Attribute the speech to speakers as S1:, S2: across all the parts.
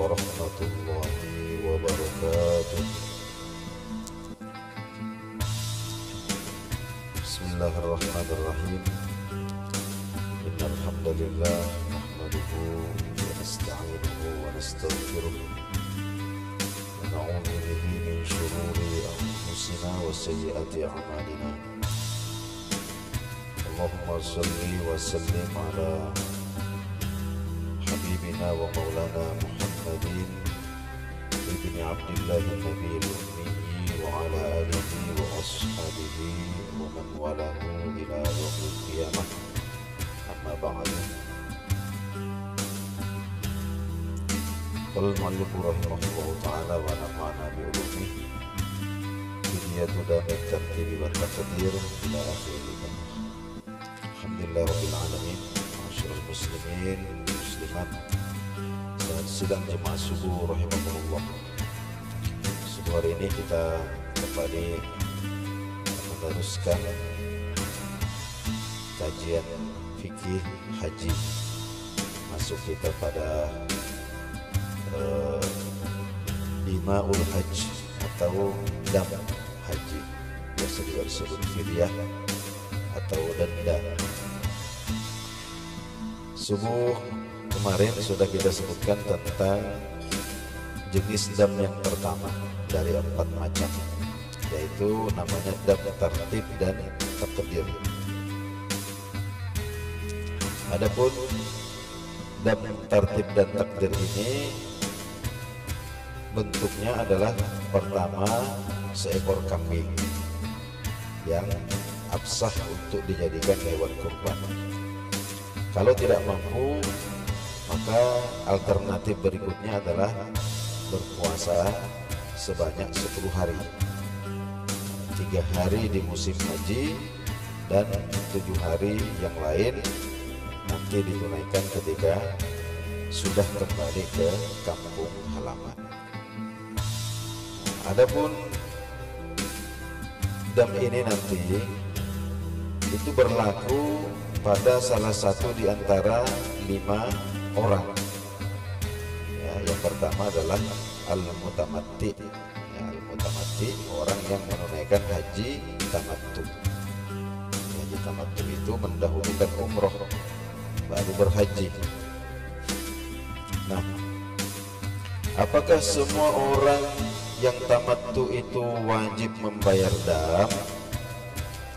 S1: warahmatullahi wabarakatuh. Bismillahirrahmanirrahim. Innal hamdalillah nahmaduhu wa nasta'inuhu wa nastaghfiruh wa na'udzu bihi min shururi anfusina wa sayyiati a'malina. Allahumma shalli wa sallim ala habibina wa maulana Muhammadin ibni Abdillah nabiyil ummi wa ala alihi wa ashabihi wa man walahu ila yaumil qiyamah. Amma ba'du. Qala al-mu'allif rahimahullahu ta'ala wa nafa'ana bi ulumihi bidiyatu damit tartibi wa taqdir ila akhirih. Alhamdulillah rabbil alamin. Masyarul muslimin muslimat dan sidang jemaah subuh rahimahullah. Subuh hari ini kita kembali meneruskan kajian fikih haji. Masuk kita pada Dimaul Hajj atau dam haji, biasa juga disebut fidyah atau denda. Subuh kemarin sudah kita sebutkan tentang jenis dam yang pertama dari 4 macam, yaitu namanya dam tartib dan taqdir. Adapun dam tartib dan takdir ini bentuknya adalah pertama seekor kambing yang absah untuk dijadikan hewan kurban. Kalau tidak mampu, maka alternatif berikutnya adalah berpuasa sebanyak 10 hari, 3 hari di musim haji dan 7 hari yang lain nanti ditunaikan ketika sudah kembali ke kampung halaman. Adapun dam ini nanti itu berlaku pada salah satu di antara 5 orang. Ya, yang pertama adalah al-mutamatti. Ya, al-mutamatti orang yang menunaikan haji tamattu. Haji tamattu itu mendahulukan umroh baru berhaji. Nah, apakah semua orang yang tamattu itu wajib membayar dam?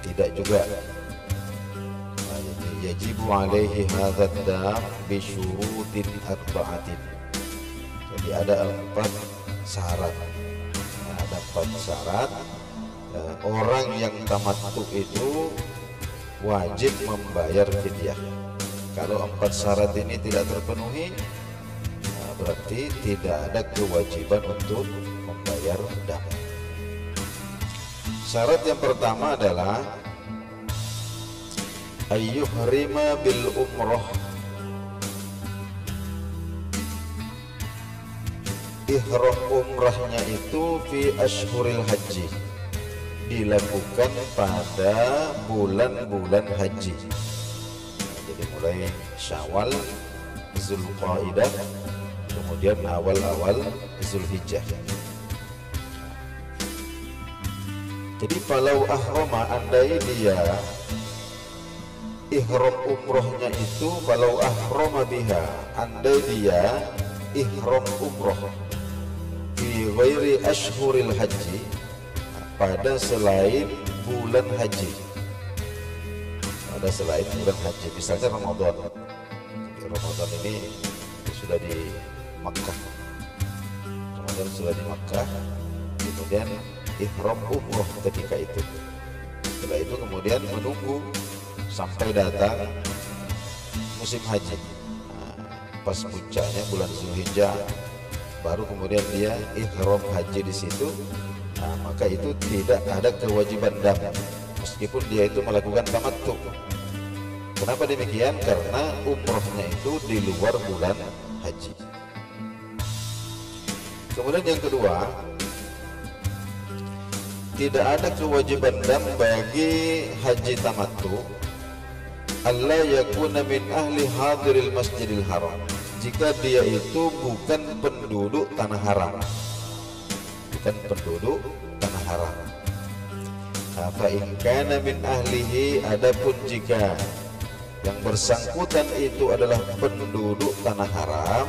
S1: Tidak juga. Yajibu alaihi hadzal dam bi syurutin arba'atin. Jadi ada 4 syarat. Ada 4 syarat. Orang yang tamattu itu wajib membayar fidyah. Kalau 4 syarat ini tidak terpenuhi, berarti tidak ada kewajiban untuk membayar dam. Syarat yang pertama adalah ayyuhrima bil umroh. Ihram umrahnya itu fi ashhuril haji, dilakukan pada bulan-bulan haji. Jadi mulai Syawal, Zulqaidah, kemudian awal-awal Zulhijjah. Jadi falau ahrama, andai dia ihram umrohnya itu, falau ahrama biha, andai dia ihram umroh fi ghairi ashhuril haji, pada selain bulan haji, pada selain bulan haji, misalnya Ramadan. Jadi Ramadan ini sudah di Makkah, Ramadan sudah di Makkah, kemudian ihram umroh ketika itu. Setelah itu kemudian menunggu sampai datang musim haji. Pas puncaknya bulan Zulhijjah, baru kemudian dia ihram haji di situ. Maka itu tidak ada kewajiban dam, meskipun dia itu melakukan tamattu. Kenapa demikian? Karena umrohnya itu di luar bulan haji. Kemudian yang kedua, tidak ada kewajiban dam bagi haji tamattu alla yakuna min ahli hadiril masjidil haram, jika dia itu bukan penduduk tanah haram, bukan penduduk tanah haram. Fa in kana min ahlihi, adapun jika yang bersangkutan itu adalah penduduk tanah haram,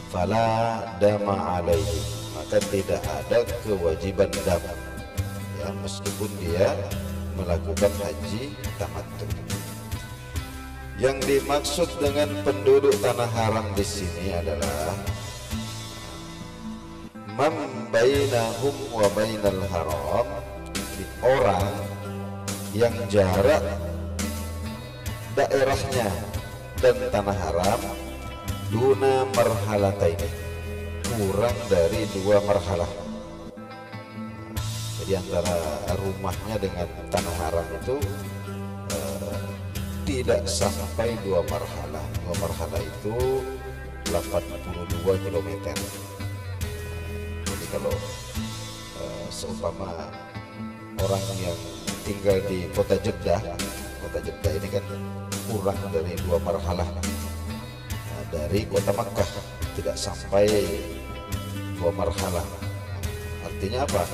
S1: fala dama alaihi, maka tidak ada kewajiban dam, ya, meskipun dia melakukan haji tamattu. Yang dimaksud dengan penduduk tanah haram di sini adalah man bainahum wa bainal haram, orang yang jarak daerahnya dan tanah haram duna marhalataini, kurang dari 2 marhalah. Jadi antara rumahnya dengan tanah haram itu tidak sampai 2 marhalah. 2 marhalah itu 82 km. Jadi kalau seumpama orang yang tinggal di kota Jeddah ini kan kurang dari 2 marhalah. Dari kota Makkah tidak sampai 2 marhalah. Artinya apa?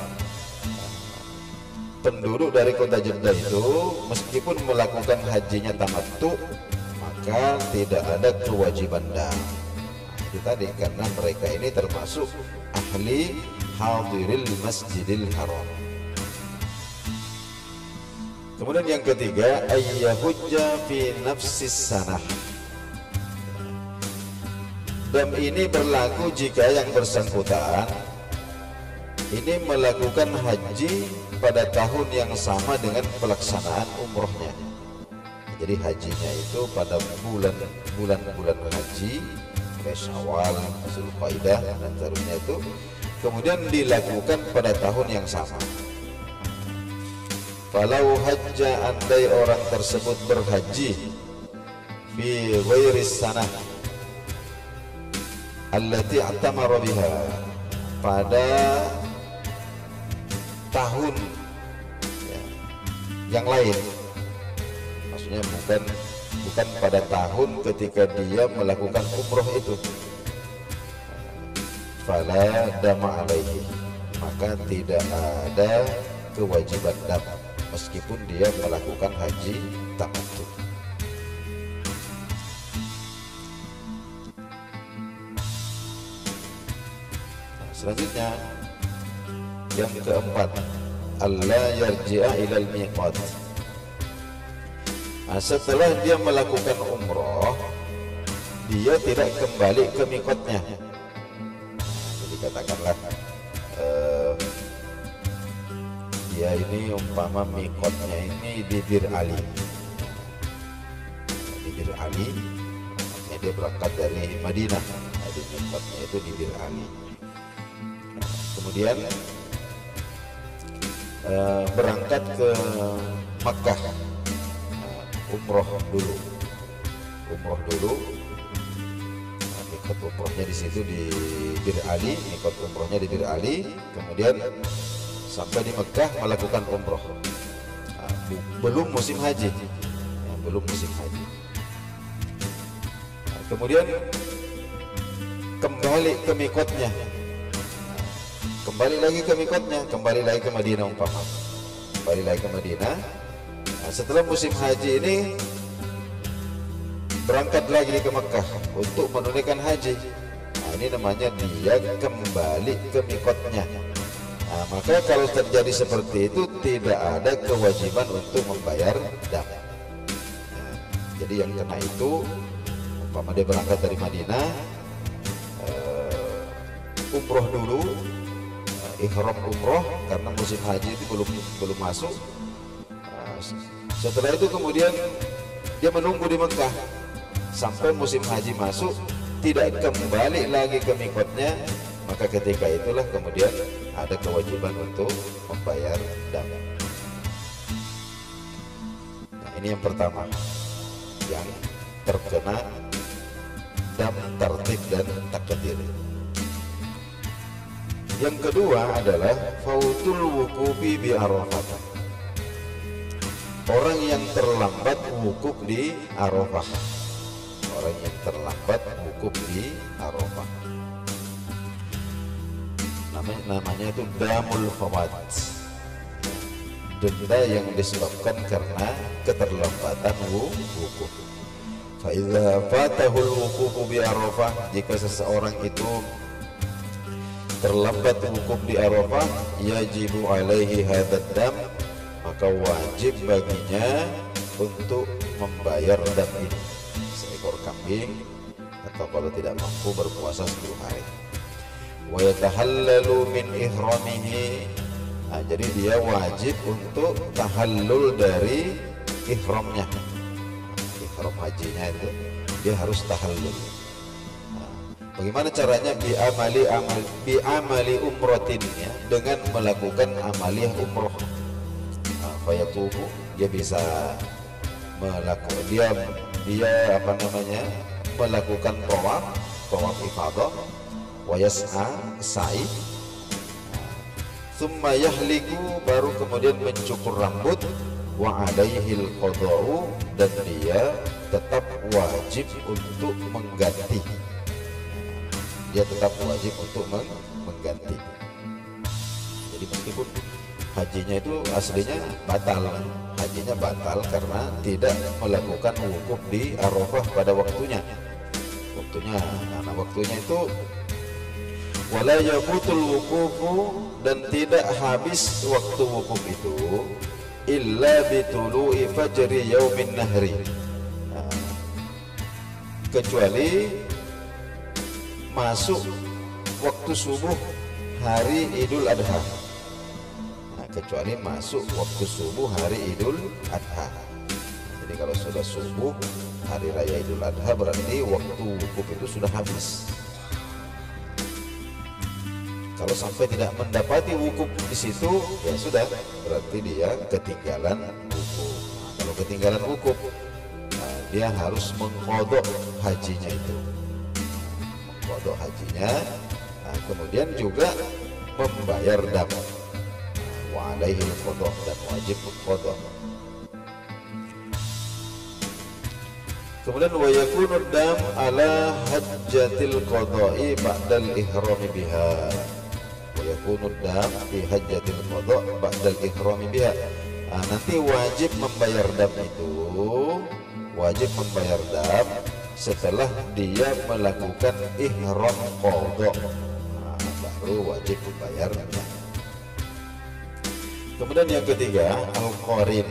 S1: Penduduk dari kota Jeddah itu meskipun melakukan hajinya tamattu, maka tidak ada kewajiban dam. Itu tadi, karena mereka ini termasuk ahli hadiril masjidil haram. Kemudian yang ketiga, ayyahujja fi nafsis sanah. Dam ini berlaku jika yang bersangkutan ini melakukan haji pada tahun yang sama dengan pelaksanaan umrohnya. Jadi hajinya itu pada bulan-bulan haji, Syawal, Zulqaidah dan seterusnya itu, kemudian dilakukan pada tahun yang sama. Falau hajja, andai orang tersebut berhaji fi ghairi sanah allati i'tamara biha, pada tahun ya, yang lain, maksudnya bukan pada tahun ketika dia melakukan umroh itu, fala dama alaihi, maka tidak ada kewajiban dam meskipun dia melakukan haji tamattu. Selanjutnya yang keempat, alla yarji'a ilal miqat. Setelah dia melakukan umroh, dia tidak kembali ke miqatnya. Jadi katakanlah dia ini umpama miqatnya ini di Bir Ali. Di Bir Ali, dia berangkat dari Madinah. Jadi miqatnya itu di Bir Ali. Kemudian berangkat ke Makkah, umroh dulu, mikot umrohnya di situ di Bir Ali, mikot umrohnya di Bir Ali, kemudian sampai di Makkah melakukan umroh. Belum musim haji, belum musim haji. Kemudian kembali ke mikotnya. Kembali lagi ke mikotnya, kembali lagi ke Madinah umpama. Kembali lagi ke Madinah. Setelah musim haji ini berangkat lagi ke Mekah untuk menunaikan haji. Ini namanya dia kembali ke mikotnya. Maka kalau terjadi seperti itu tidak ada kewajiban untuk membayar dam. Jadi yang kena itu umpama dia berangkat dari Madinah, umroh dulu, ihram umroh karena musim haji itu belum masuk. Setelah itu kemudian dia menunggu di Mekah sampai musim haji masuk, tidak kembali lagi ke mikotnya, maka ketika itulah kemudian ada kewajiban untuk membayar dam. Nah, ini yang pertama yang terkena dam tartib dan takdir. Yang kedua adalah fautul wukufi bi Arafah. Orang yang terlambat wukuf di Arafah. orang yang terlambat wukuf di Arafah. Namanya itu damul fawat, denda yang disebabkan karena keterlambatan wukuf. Fa idza fatahul wuqufu bi Arafah, jika seseorang itu terlambat wukuf di Arafah, yajibu alaihi hadzal dam, maka wajib baginya untuk membayar dam ini, seekor kambing, atau kalau tidak mampu berpuasa 10 hari. Wa yatahallalu min ihramihi, nah, jadi dia wajib untuk tahallul dari ihramnya, ihram hajinya itu dia harus tahallul. Bagaimana caranya? Bi amali umrotin, ya, dengan melakukan amaliyah umroh. Fayatubu, dia bisa melakukan melakukan tawaf ifadah, wa yas'a, sa'i, tsumma yahliku, baru kemudian mencukur rambut, wa alaihil qada'u, dan dia tetap wajib untuk mengganti. Dia tetap wajib untuk mengganti. Jadi meskipun hajinya itu aslinya batal, hajinya batal karena tidak melakukan wukuf di Arafah pada waktunya. Karena waktunya itu wala yabutul wukufu, dan tidak habis waktu wukuf itu illa bitulu'i fajri yaumin nahri, kecuali masuk waktu subuh hari Idul Adha. Kecuali masuk waktu subuh hari Idul Adha. Jadi kalau sudah subuh hari raya Idul Adha, berarti waktu wukuf itu sudah habis. Kalau sampai tidak mendapati wukuf di situ, ya sudah, berarti dia ketinggalan wukuf. Nah, kalau ketinggalan wukuf, nah, dia harus mengqadha hajinya itu, mengqadha hajinya, nah, kemudian juga membayar dam, wa alaihi al-qadha, dan wajib qadha. Kemudian wa yakunu dam ala hajjatil qada'i ba'dal ihrami biha. Wa yakunu dam fi hajjatil qada' ba'dal ihrami biha. Nah, nanti wajib membayar dam itu, wajib membayar dam setelah dia melakukan ihram qada'. Nah, baru wajib membayarnya. Kemudian yang ketiga, al-qarin,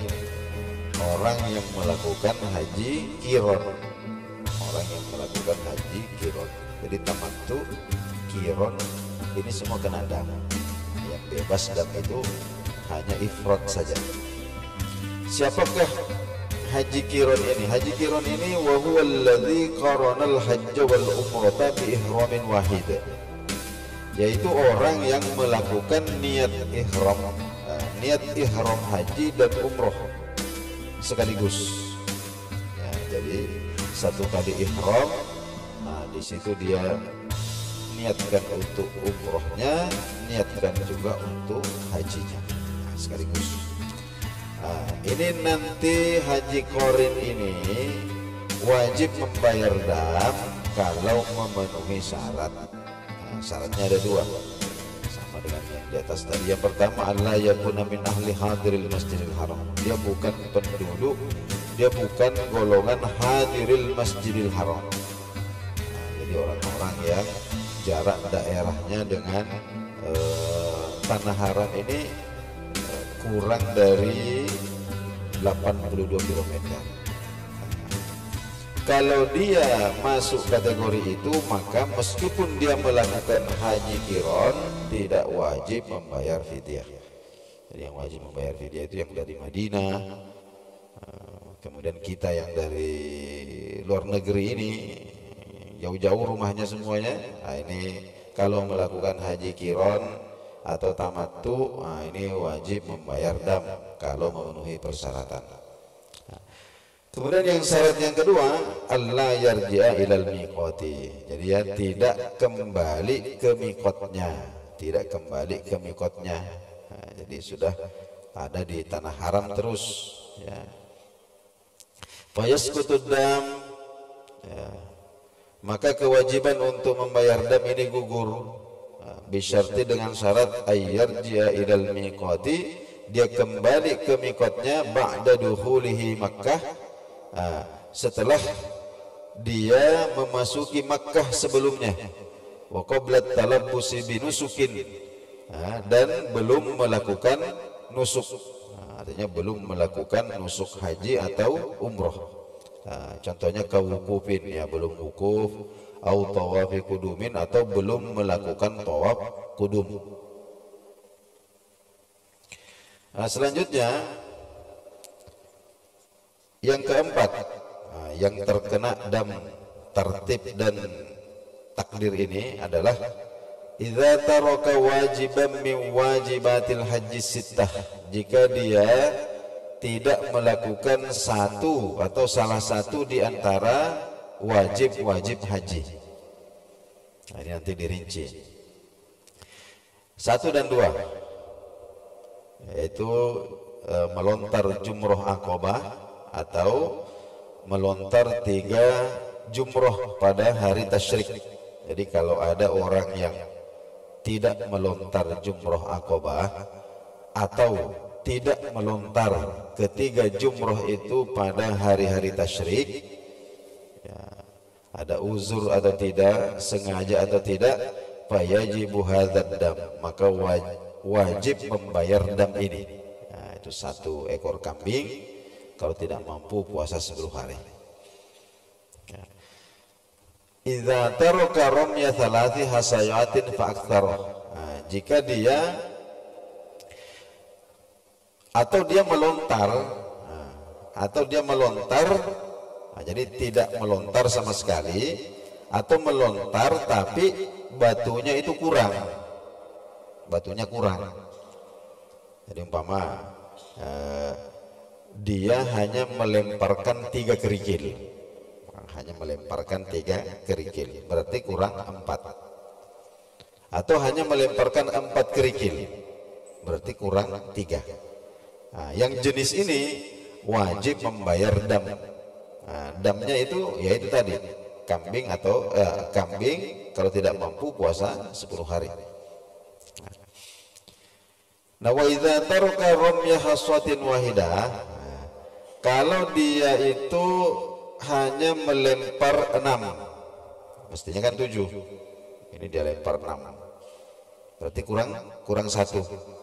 S1: orang yang melakukan haji qiron. Orang yang melakukan haji qiron. Jadi tamattu, qiron, ini semua kena dam. Yang bebas dam itu hanya ifrad saja. Siapakah haji qiron ini? Haji qiron ini wa huwa alladzi qarana al-hajj wal umrata bi ihramin wahid, yaitu orang yang melakukan niat ihram, niat ihram haji dan umroh sekaligus. Ya, jadi satu kali ihram, nah di situ dia niatkan untuk umrohnya, niatkan juga untuk hajinya, nah, sekaligus. Nah, ini nanti haji qarin ini wajib membayar dam kalau memenuhi syarat. Nah, syaratnya ada dua, dengan yang di atas tadi. Yang pertama, Allah yakuna min ahli hadiril masjidil haram, dia bukan penduduk, dia bukan golongan hadiril masjidil haram. Nah, jadi orang-orang yang jarak daerahnya dengan tanah haram ini kurang dari 82 km. Kalau dia masuk kategori itu, maka meskipun dia melakukan haji qiron, tidak wajib membayar fidyah. Jadi yang wajib membayar fidyah itu yang dari Madinah. Kemudian kita yang dari luar negeri ini, jauh-jauh rumahnya semuanya, nah ini kalau melakukan haji qiron atau tamattu, nah ini wajib membayar dam kalau memenuhi persyaratan. Kemudian yang syarat yang kedua, Allah yarji'a ilal miqati. Jadi ya tidak kembali ke miqatnya, tidak kembali ke miqatnya. Nah, jadi sudah ada di tanah haram terus, ya. Fayasqutud dam, ya, maka kewajiban untuk membayar dam ini gugur. Bisyarti dengan syarat ayyarji'a ilal miqati, dia kembali ke miqatnya ba'da dukhulihi Makkah, setelah dia memasuki Makkah sebelumnya, wa qabla talabbusi binusukin, dan belum melakukan nusuk, artinya belum melakukan nusuk haji atau umroh. Contohnya kawukufin, ya belum wukuf, atau tawafi kudumin, atau belum melakukan tawaf kudum. Selanjutnya yang keempat, yang terkena dam tertib dan takdir ini adalah idza taraka wajiban min wajibatil haji sittah, jika dia tidak melakukan satu atau salah satu di antara wajib-wajib haji. Nah, ini nanti dirinci. 1 dan 2, yaitu melontar jumroh Aqabah atau melontar 3 jumroh pada hari tasyrik. Jadi kalau ada orang yang tidak melontar jumroh Aqabah atau tidak melontar ketiga jumroh itu pada hari-hari tasyrik, ya, ada uzur atau tidak, sengaja atau tidak, fayajibu hadzal dam, maka wajib membayar dam ini. Nah, itu 1 ekor kambing kalau tidak mampu puasa 10 hari. Ya. Idza taraka ramya thalathi hasayatin fa aktsar, jika dia atau dia melontar, jadi tidak melontar sama sekali, atau melontar tapi batunya itu kurang, jadi umpama dia hanya melemparkan 3 kerikil, berarti kurang 4, atau hanya melemparkan 4 kerikil, berarti kurang 3. Yang jenis ini wajib membayar dam. Damnya itu yaitu tadi kambing atau kambing kalau tidak mampu puasa 10 hari. Nah, wa idza taraka ramya haswatin wahidah, kalau dia itu hanya melempar 6, mestinya kan 7, ini dia lempar 6, berarti kurang 1.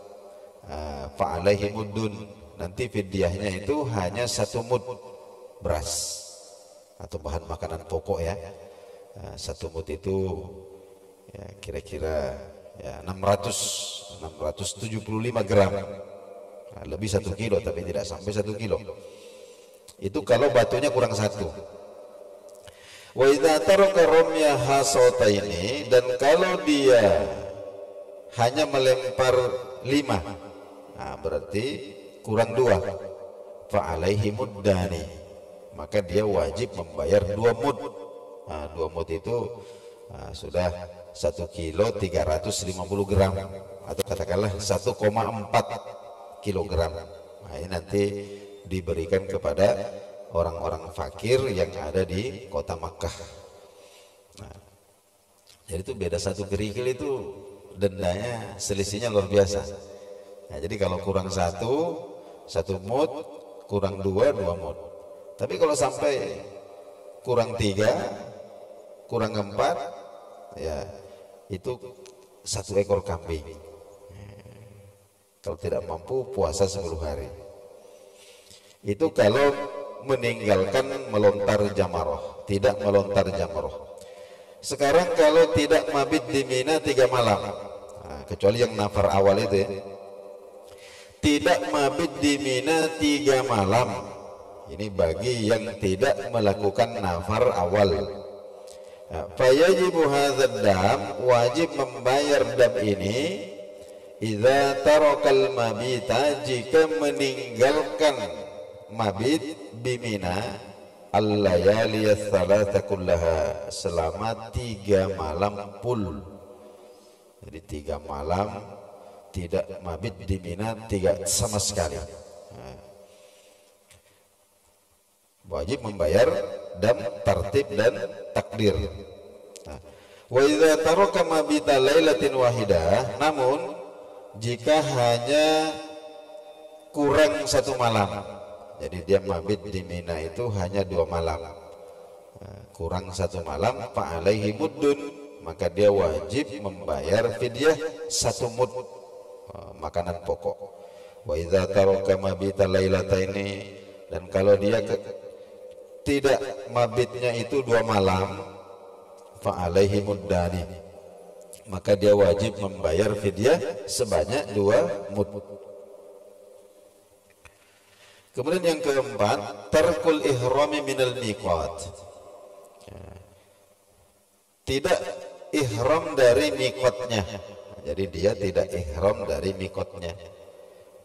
S1: Fa'alaihi muddun, nanti fidyahnya itu hanya 1 mud beras atau bahan makanan pokok, ya. 1 mud itu ya kira-kira ya 675 gram, lebih 1 kilo tapi tidak sampai 1 kilo. Itu kalau batunya kurang 1. Wa idza taraka ramya hasataini, dan kalau dia hanya melempar 5, berarti kurang 2, fa'alaihi muddani, maka dia wajib membayar 2 mud. 2 mud itu sudah 1 kilo 350 gram, atau katakanlah 1,4 kilogram. Ini nanti diberikan kepada orang-orang fakir yang ada di kota Makkah. Jadi itu beda 1 kerikil itu dendanya selisihnya luar biasa. Jadi kalau kurang 1 mud, kurang 2 mud. Tapi kalau sampai kurang 3, kurang 4, ya itu 1 ekor kambing. Kalau tidak mampu puasa 10 hari. Itu kalau meninggalkan melontar jamarah, tidak melontar jamarah. Sekarang kalau tidak mabit di Mina 3 malam, kecuali yang nafar awal itu, ya. Tidak mabit di Mina 3 malam, ini bagi yang tidak melakukan nafar awal. Fayajibu hadzal dam, wajib membayar dam ini idza tarakal mabita, jika meninggalkan mabit bimina al-layali ats-tsalatsa kullaha, selama 3 malam full. Jadi 3 malam tidak mabit di Mina, 3 sama sekali. wajib membayar dam, tartib dan takdir. Wa idza taraka mabita lailatin wahidah, namun jika hanya kurang satu malam, jadi dia mabit di Mina itu hanya 2 malam, kurang satu malam, fa alaihi muddun, maka dia wajib membayar fidyah 1 mud makanan pokok. Wa idza taraka mabita lailataini, dan kalau dia tidak mabitnya itu 2 malam, fa alaihi muddani, maka dia wajib membayar fidyah sebanyak 2 mud. Kemudian yang keempat, tarkul ihrami minal miqat, tidak ihram dari miqatnya. Jadi dia tidak ihram dari miqatnya.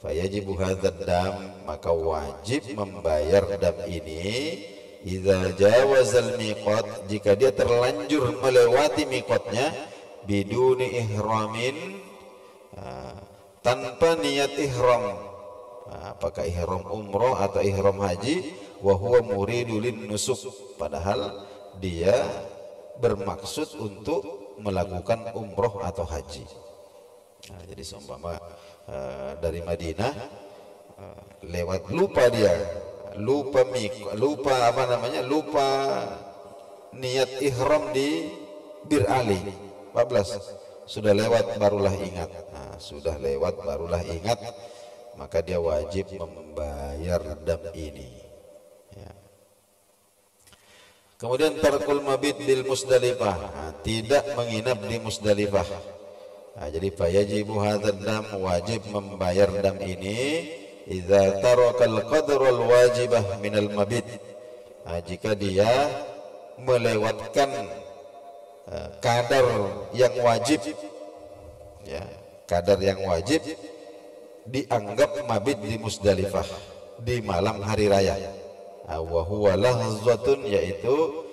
S1: Fayajibu hadzal dam, maka wajib membayar dam ini idza jawazal miqat, jika dia terlanjur melewati miqatnya, biduni ihramin, tanpa niat ihram, apakah ihram umroh atau ihram haji, wa huwa muridu lin nusuk, padahal dia bermaksud untuk melakukan umroh atau haji. Jadi seumpama dari Madinah lewat, lupa lupa niat ihram di Bir Ali 14, sudah lewat barulah ingat. Sudah lewat barulah ingat, maka dia wajib membayar dam ini. Kemudian tarkul mabit bil Musdalifah, tidak menginap di Musdalifah. Jadi fayajibu hadzal dam, wajib membayar dam ini idza tarakal qadral wajibah minal mabit, jika dia melewatkan kadar yang wajib, kadar yang wajib dianggap mabit di Musdalifah di malam hari raya. Wa huwa lahzatun, yaitu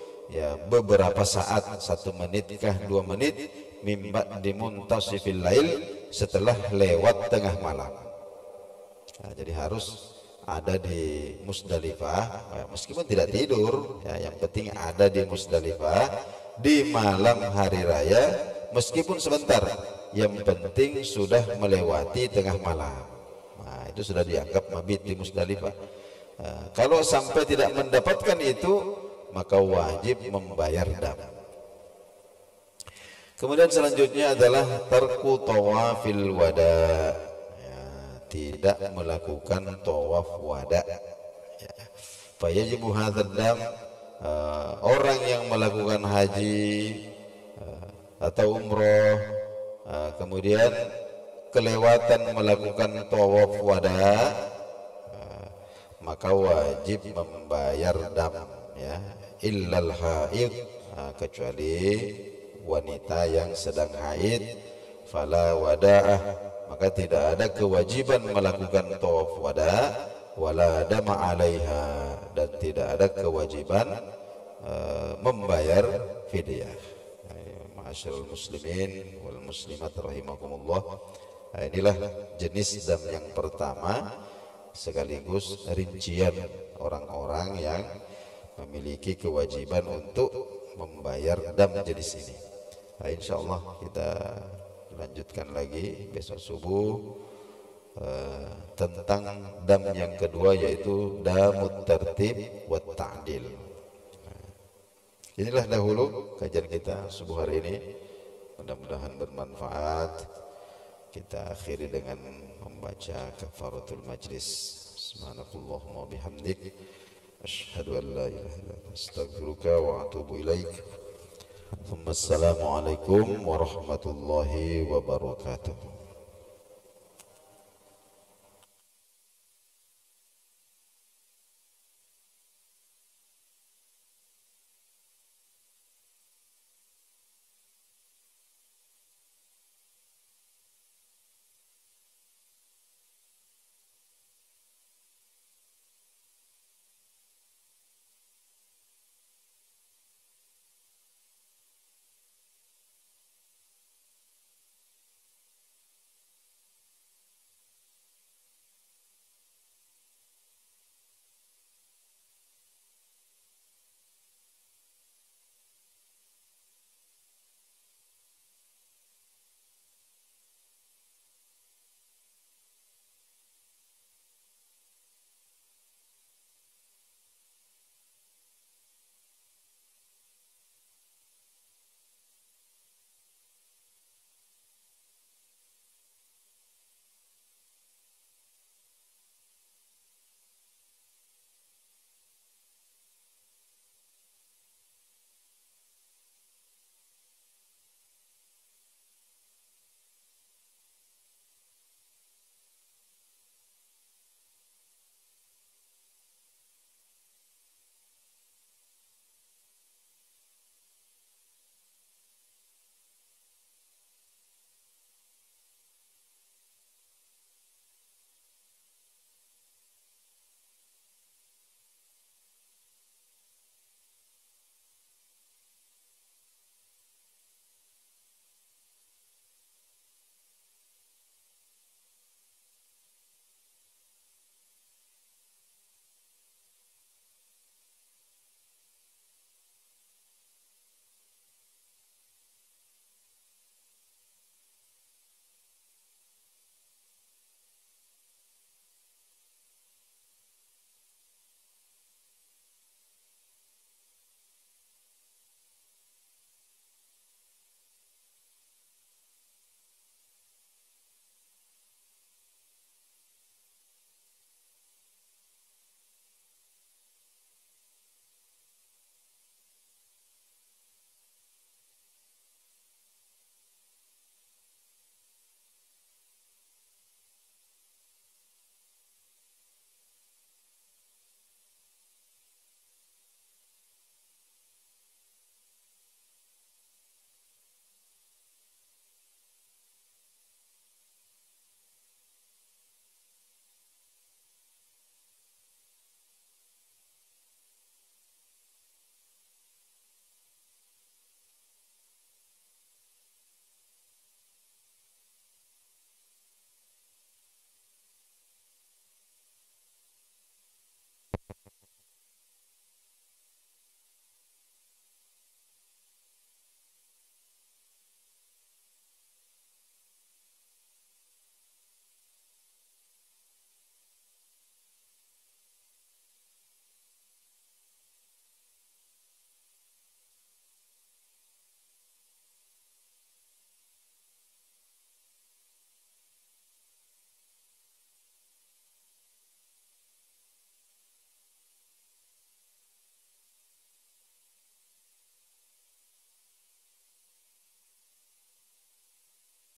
S1: beberapa saat, 1 menit kah 2 menit, mimba di muntasifil lail, setelah lewat tengah malam. Jadi harus ada di Musdalifah, meskipun tidak tidur, yang penting ada di Musdalifah di malam hari raya, meskipun sebentar, yang penting sudah melewati tengah malam. Itu sudah dianggap mabit di Musdalifah. Kalau sampai tidak mendapatkan itu, maka wajib membayar dam. Kemudian selanjutnya adalah tarku tawafil wada, tidak melakukan tawaf wada. Fayajibu hadzal dam, orang yang melakukan haji atau umroh, kemudian kelewatan melakukan tawaf wada, maka wajib membayar dam, illal haid, kecuali wanita yang sedang haid, fala wada'ah, maka tidak ada kewajiban melakukan tawaf wada, wala dama alaiha, dan tidak ada kewajiban membayar fidyah. Ma'asyiral muslimin wal muslimat rahimakumullah, inilah jenis dam yang pertama, sekaligus rincian orang-orang yang memiliki kewajiban untuk membayar dam jenis ini. Insyaallah kita lanjutkan lagi besok subuh tentang dam yang kedua, yaitu damut tertib wa ta'dil. Inilah dahulu kajian kita subuh hari ini, mudah-mudahan bermanfaat. Kita akhiri dengan membaca kafaratul majlis. Subhanakallahumma bihamdik, asyhadu an la ilaha illa anta, astaghfiruka wa atubu ilaik. Assalamualaikum warahmatullahi wabarakatuh.